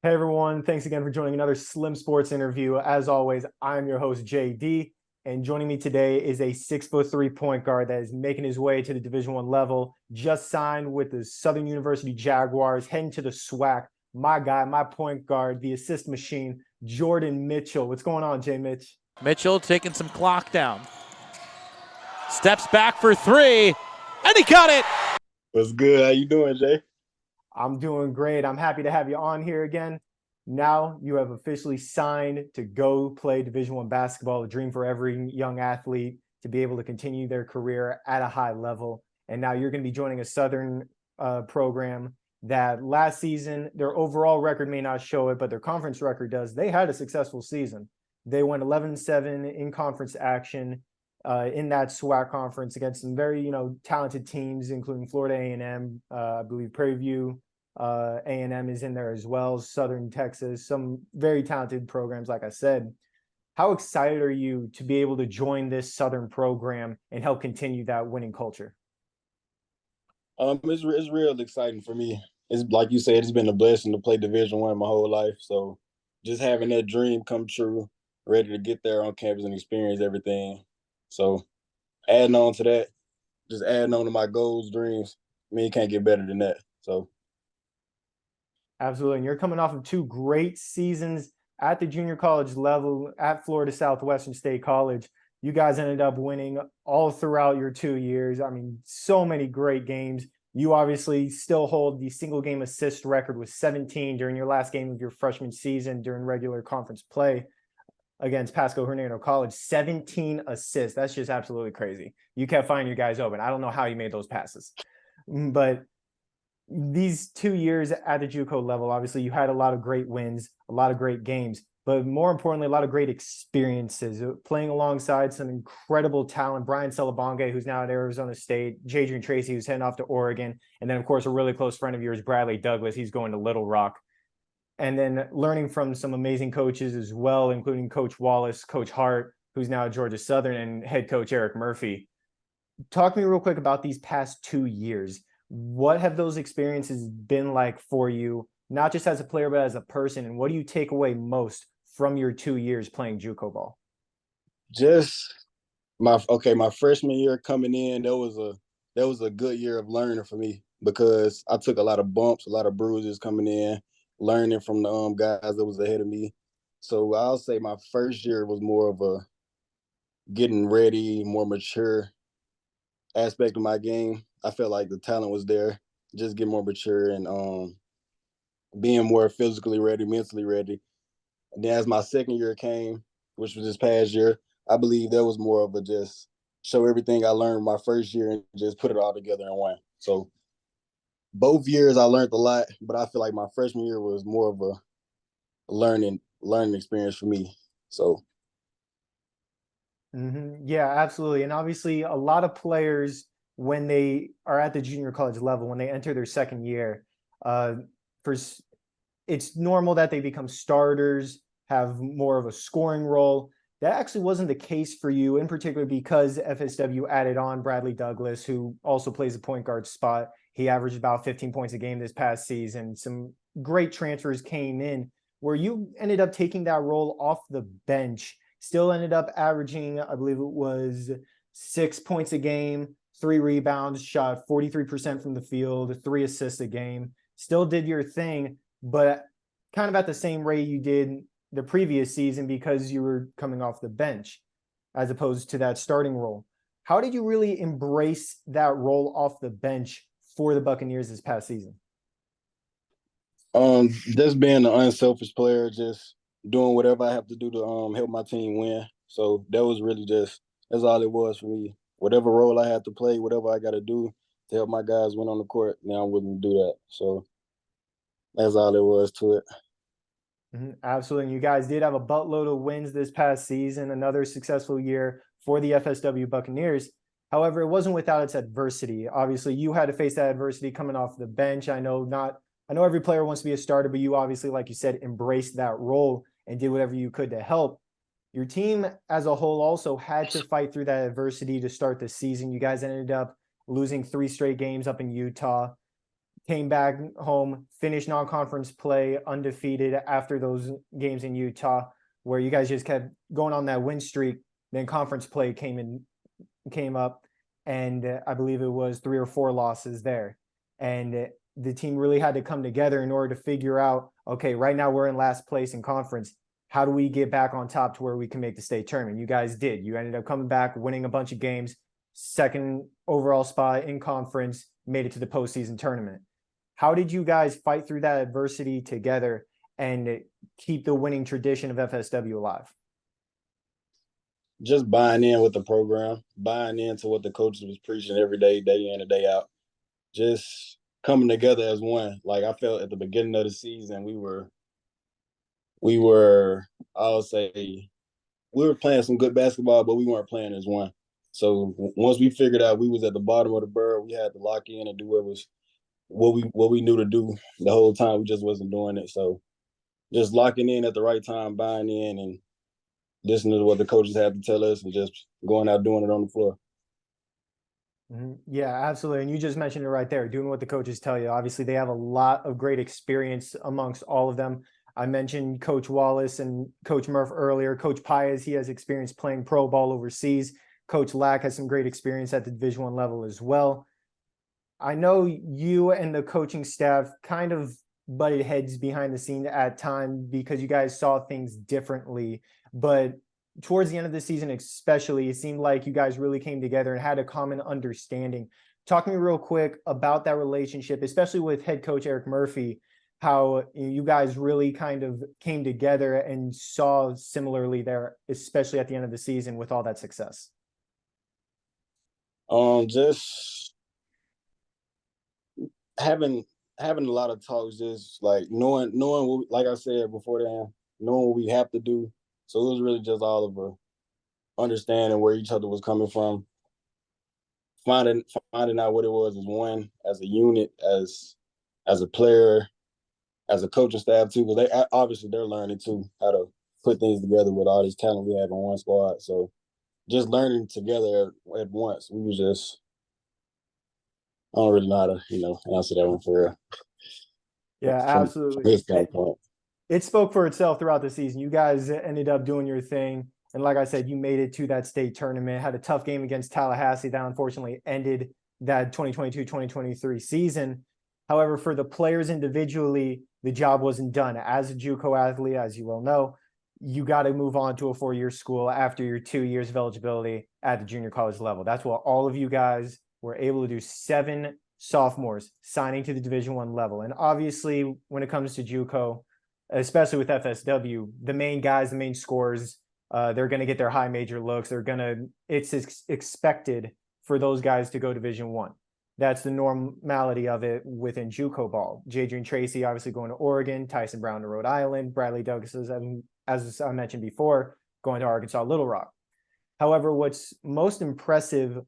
Hey everyone, thanks again for joining another Slim Sports interview. As always, I'm your host JD, and joining me today is a 6'3" point guard that is making his way to the Division I level. Just signed with the Southern University Jaguars, heading to the SWAC. My guy, my point guard, the assist machine, Jordan Mitchell. What's going on, Jay Mitch? Mitchell taking some clock down. Steps back for three, and he got it. What's good? How you doing, Jay? I'm doing great. I'm happy to have you on here again. Now you have officially signed to go play Division I basketball, a dream for every young athlete to be able to continue their career at a high level. And now you're going to be joining a Southern program that last season, their overall record may not show it, but their conference record does. They had a successful season. They went 11-7 in conference action in that SWAC conference against some very, talented teams, including Florida A&M, I believe Prairie View, A&M is in there as well, Southern Texas, some very talented programs, like I said. How excited are you to be able to join this Southern program and help continue that winning culture? It's real exciting for me. It's like you said, it's been a blessing to play Division I my whole life. So just having that dream come true, ready to get there on campus and experience everything. So adding on to that, just adding on to my goals, dreams, you can't get better than that. So Absolutely. And you're coming off of two great seasons at the junior college level at Florida SouthWestern State College. You guys ended up winning all throughout your 2 years. I mean, so many great games. You obviously still hold the single game assist record with 17 during your last game of your freshman season during regular conference play against Pasco Hernando College. 17 assists. That's just absolutely crazy. You kept finding your guys open. I don't know how you made those passes. But these 2 years at the JUCO level, obviously you had a lot of great wins, a lot of great games, but more importantly, a lot of great experiences, playing alongside some incredible talent. Brian Celebonge, who's now at Arizona State, Jadrian Tracy, who's heading off to Oregon, and then of course a really close friend of yours, Bradley Douglas. He's going to Little Rock. And then learning from some amazing coaches as well, including Coach Wallace, Coach Hart, who's now at Georgia Southern, and head coach Eric Murphy. Talk to me real quick about these past 2 years. What have those experiences been like for you, not just as a player, but as a person? And what do you take away most from your 2 years playing JUCO ball? just my freshman year coming in, that was a good year of learning for me because I took a lot of bumps, a lot of bruises coming in, learning from the guys that was ahead of me. So I'll say my first year was more of a getting ready, more mature aspect of my game. I felt like the talent was there, just get more mature and being more physically ready, mentally ready. And then as my second year came, which was this past year, I believe that was more of a just show everything I learned my first year and just put it all together in one. So both years I learned a lot, but I feel like my freshman year was more of a learning experience for me. So Yeah, absolutely. And obviously a lot of players, when they are at the junior college level, when they enter their second year, it's normal that they become starters, have more of a scoring role. That actually wasn't the case for you, in particular because FSW added on Bradley Douglas, who also plays the point guard spot. He averaged about 15 points a game this past season. Some great transfers came in where you ended up taking that role off the bench, still ended up averaging, I believe it was 6 points a game, 3 rebounds, shot 43% from the field, 3 assists a game, still did your thing, but kind of at the same rate you did the previous season because you were coming off the bench as opposed to that starting role. How did you really embrace that role off the bench for the Buccaneers this past season? Just being an unselfish player, just doing whatever I have to do to help my team win. So that was really that's all it was for me. Whatever role I have to play, whatever I got to do to help my guys win on the court, now I'm willing to do that. So that's all it was to it. Absolutely. And you guys did have a buttload of wins this past season, another successful year for the FSW Buccaneers. However, it wasn't without its adversity. Obviously, you had to face that adversity coming off the bench. I know every player wants to be a starter, but you obviously, like you said, embraced that role and did whatever you could to help. Your team as a whole also had to fight through that adversity to start the season. You guys ended up losing 3 straight games up in Utah. came back home, finished non-conference play undefeated after those games in Utah, where you guys just kept going on that win streak. Then conference play came up, and I believe it was 3 or 4 losses there. And the team really had to come together in order to figure out, okay, right now we're in last place in conference. How do we get back on top to where we can make the state tournament? You guys did. You ended up coming back, winning a bunch of games, second overall spot in conference, made it to the postseason tournament. How did you guys fight through that adversity together and keep the winning tradition of FSW alive? Just buying in with the program, buying into what the coaches was preaching every day, day in and day out. Just coming together as one. Like I felt at the beginning of the season, we were, I'll say, we were playing some good basketball, but we weren't playing as one. So once we figured out we was at the bottom of the barrel, we had to lock in and do what we knew to do the whole time. We just wasn't doing it. So just locking in at the right time, buying in, and listening to what the coaches had to tell us, and just going out doing it on the floor. Yeah, absolutely. And you just mentioned it right there, doing what the coaches tell you. Obviously, they have a lot of great experience amongst all of them. I mentioned Coach Wallace and Coach Murph earlier. Coach Paez, he has experience playing pro ball overseas. Coach Lack has some great experience at the Division I level as well. I know you and the coaching staff kind of butted heads behind the scene at times because you guys saw things differently. But towards the end of the season, especially, it seemed like you guys really came together and had a common understanding. Talk to me real quick about that relationship, especially with head coach Eric Murphy, how you guys really kind of came together and saw similarly there, especially at the end of the season with all that success. Just having a lot of talks, just like knowing what, like I said before then, knowing what we have to do. So it was really just all of a understanding where each other was coming from, finding out what it was as one, as a unit, as a player, as a coaching staff too, because they obviously they're learning too how to put things together with all this talent we have in one squad. So just learning together at once. We was just, I don't really know how to answer that one for real. Yeah, absolutely. From his standpoint. It spoke for itself throughout the season. You guys ended up doing your thing. And like I said, you made it to that state tournament, had a tough game against Tallahassee that unfortunately ended that 2022-2023 season. However, for the players individually, the job wasn't done. As a JUCO athlete, as you well know, you got to move on to a 4-year school after your 2 years of eligibility at the junior college level. That's what all of you guys were able to do. 7 sophomores signing to the Division I level. And obviously, when it comes to JUCO, especially with FSW, the main guys, the main scorers, they're going to get their high major looks. It's expected for those guys to go Division I. That's the normality of it within JUCO ball. Jadrian Tracy obviously going to Oregon, Tyson Brown to Rhode Island, Bradley Douglas, as I mentioned before, going to Arkansas Little Rock. However, what's most impressive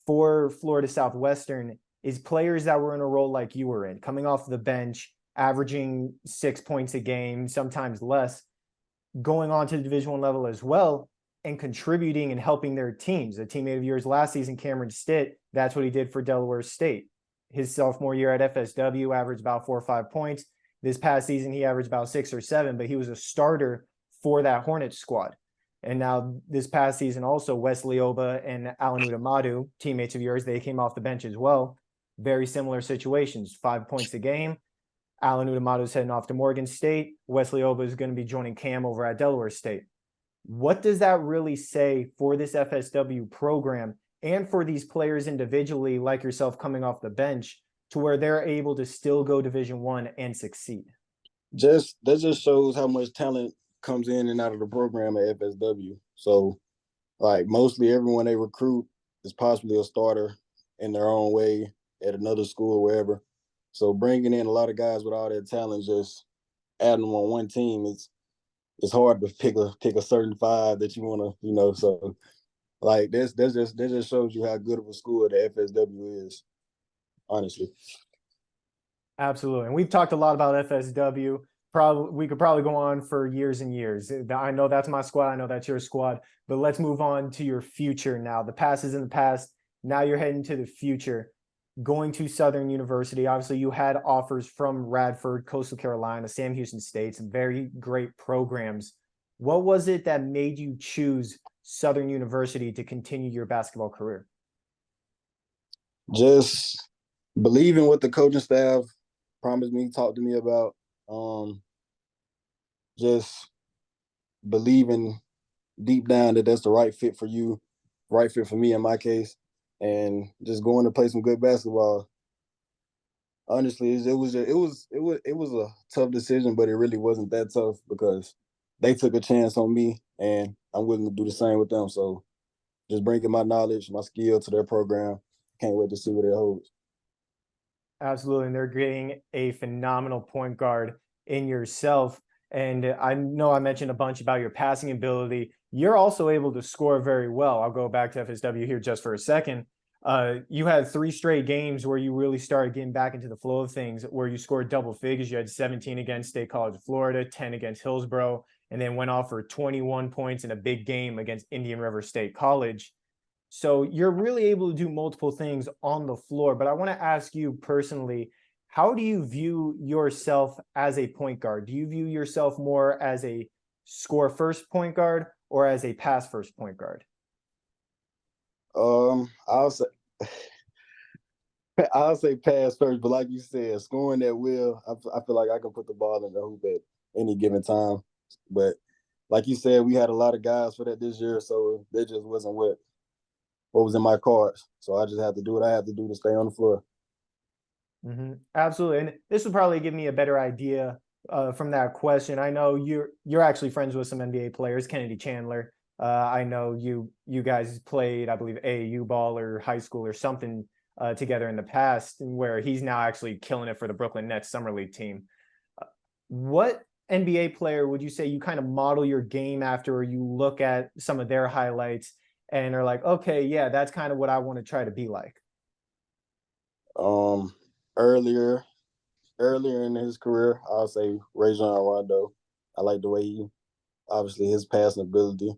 for Florida Southwestern is players that were in a role like you were in, coming off the bench, averaging 6 points a game, sometimes less, going on to the Division I level as well, and contributing and helping their teams. A teammate of yours last season, Cameron Stitt, that's what he did for Delaware State. His sophomore year at FSW averaged about 4 or 5 points. This past season, he averaged about 6 or 7, but he was a starter for that Hornets squad. And now this past season also, Wesley Oba and Alanuda Madu, teammates of yours, they came off the bench as well. Very similar situations, 5 points a game. Alanuda Madu's heading off to Morgan State. Wesley Oba is going to be joining Cam over at Delaware State. What does that really say for this FSW program and for these players individually like yourself coming off the bench to where they're able to still go Division I and succeed? That just shows how much talent comes in and out of the program at FSW. So, like, mostly everyone they recruit is possibly a starter in their own way at another school or wherever. So bringing in a lot of guys with all that talent, just adding them on one team, it's hard to pick a certain 5 that you want to, So, like, this just shows you how good of a school the FSW is, honestly. Absolutely. And we've talked a lot about FSW. We could probably go on for years and years. I know that's my squad. I know that's your squad. But let's move on to your future now. The past is in the past. Now you're heading to the future. going to Southern University. Obviously, you had offers from Radford, Coastal Carolina, Sam Houston State, some very great programs. What was it that made you choose Southern University to continue your basketball career? Just believing what the coaching staff promised me, talked to me about. Just believing deep down that that's the right fit for you, right fit for me in my case, and just going to play some good basketball. Honestly, it was a tough decision, but it really wasn't that tough because they took a chance on me, and I'm willing to do the same with them. So just bringing my knowledge, my skill to their program. Can't wait to see what it holds. Absolutely. And they're getting a phenomenal point guard in yourself. And I know I mentioned a bunch about your passing ability. You're also able to score very well. I'll go back to FSW here just for a second. You had 3 straight games where you really started getting back into the flow of things, where you scored double figures. You had 17 against State College of Florida, 10 against Hillsborough, and then went off for 21 points in a big game against Indian River State College. So you're really able to do multiple things on the floor. But I want to ask you personally, how do you view yourself as a point guard? Do you view yourself more as a score first point guard or as a pass first point guard? I'll say I'll say pass first, but like you said, scoring that will. I feel like I can put the ball in the hoop at any given time. But like you said, we had a lot of guys for that this year, so that just wasn't what was in my cards. So I just had to do what I had to do to stay on the floor. Absolutely. And this would probably give me a better idea from that question. I know you're actually friends with some NBA players, Kennedy Chandler. I know you guys played, I believe, AAU ball or high school or something together in the past, where he's now actually killing it for the Brooklyn Nets Summer League team. What NBA player would you say you kind of model your game after, or you look at some of their highlights and are like, okay, yeah, that's kind of what I want to try to be like? Um, earlier in his career, I'll say Rajon Rondo. I like the way obviously his passing ability.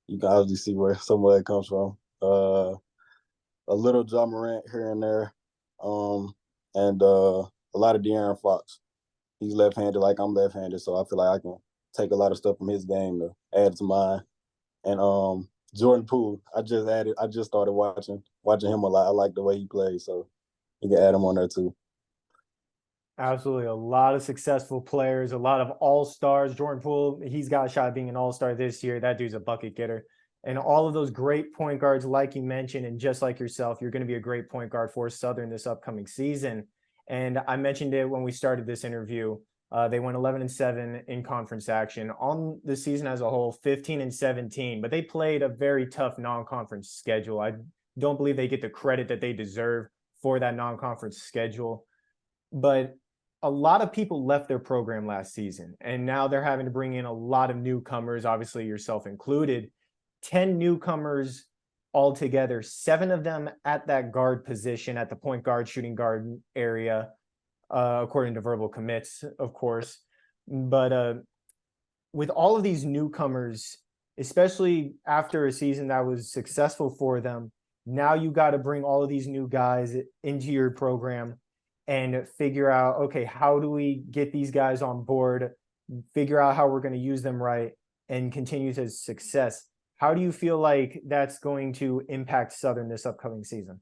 You can obviously see where some of that comes from. A little Ja Morant here and there, and a lot of De'Aaron Fox. He's left-handed, like I'm left-handed, so I feel like I can take a lot of stuff from his game to add to mine. And Jordan Poole, I just started watching him a lot. I like the way he plays, so you can add him on there too. Absolutely. A lot of successful players, a lot of all-stars. Jordan Poole, he's got a shot at being an all-star this year. That dude's a bucket getter. And all of those great point guards, like you mentioned, and just like yourself, you're going to be a great point guard for Southern this upcoming season. And I mentioned it when we started this interview. They went 11-7 in conference action on the season as a whole, 15-17. But they played a very tough non-conference schedule. I don't believe they get the credit that they deserve for that non-conference schedule. But a lot of people left their program last season, and now they're having to bring in a lot of newcomers, obviously yourself included. 10 newcomers altogether, 7 of them at that guard position, at the point guard, shooting guard area, according to verbal commits, of course. But with all of these newcomers, especially after a season that was successful for them, now you got to bring all of these new guys into your program and figure out, okay, how do we get these guys on board, figure out how we're going to use them right, and continue to success. How do you feel like that's going to impact Southern this upcoming season?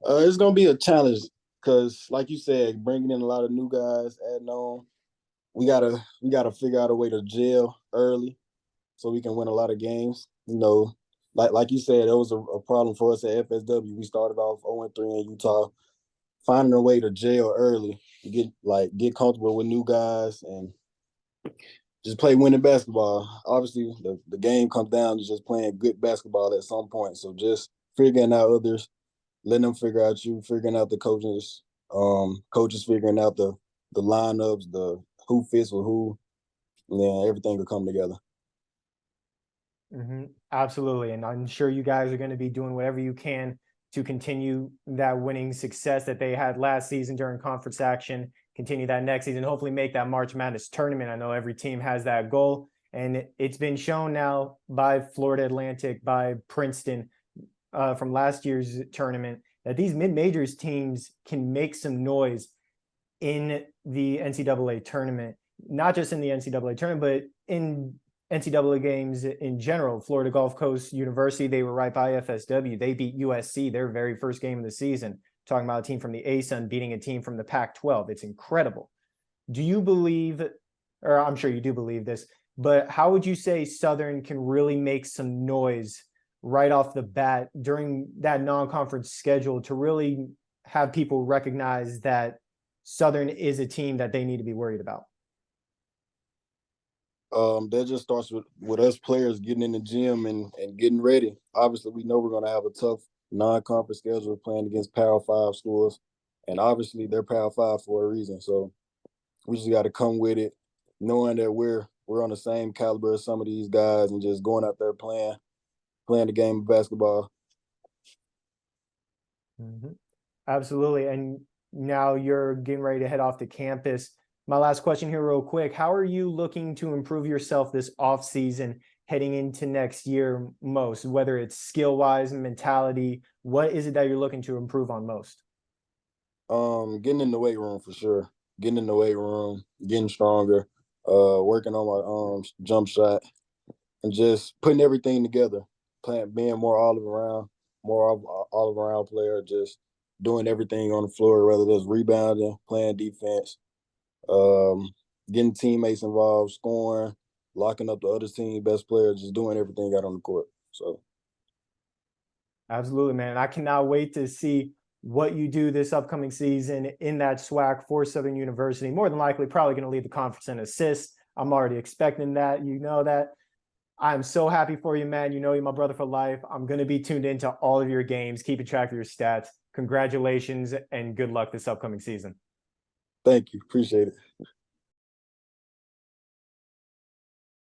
It's gonna be a challenge because, like you said, bringing in a lot of new guys, adding on, we gotta figure out a way to gel early so we can win a lot of games. You know, like you said, it was a problem for us at FSW. We started off 0-3 in Utah. Finding a way to gel early, to get comfortable with new guys and just play winning basketball. Obviously, the game comes down to just playing good basketball at some point. So just figuring out others, letting them figure out you, figuring out the coaches figuring out the lineups, the who fits with who, and then everything will come together. Absolutely. And I'm sure you guys are going to be doing whatever you can to continue that winning success that they had last season during conference action, continue that next season, hopefully make that March Madness tournament. I know every team has that goal, and it's been shown now by Florida Atlantic, by Princeton, from last year's tournament, that these mid-majors teams can make some noise in the NCAA tournament, not just in the NCAA tournament, but in NCAA games in general. Florida Gulf Coast University, they were right by FSW. They beat USC their very first game of the season. Talking about a team from the ASUN beating a team from the Pac-12. It's incredible. Do you believe, or I'm sure you do believe this, but how would you say Southern can really make some noise right off the bat during that non-conference schedule to really have people recognize that Southern is a team that they need to be worried about? That just starts with us players getting in the gym and getting ready. Obviously, we know we're going to have a tough non-conference schedule playing against Power 5 schools, and obviously they're Power 5 for a reason. So we just got to come with it, knowing that we're on the same caliber as some of these guys, and just going out there playing the game of basketball. Mm-hmm. Absolutely. And now you're getting ready to head off to campus. My last question here real quick. How are you looking to improve yourself this off season heading into next year most, whether it's skill-wise, mentality? What is it that you're looking to improve on most? Getting in the weight room for sure. Getting in the weight room, getting stronger, working on my jump shot, and just putting everything together. Being more all around player, just doing everything on the floor, whether it's rebounding, playing defense, getting teammates involved, scoring, locking up the other team best player, just doing everything out on the court. So Absolutely, man. I cannot wait to see what you do this upcoming season in that SWAC for Southern University. More than likely, probably going to lead the conference in assists. I'm already expecting that. You know that. I'm so happy for you, man. You know you're my brother for life. I'm going to be tuned into all of your games, keeping track of your stats. Congratulations and good luck this upcoming season. thank you. Appreciate it.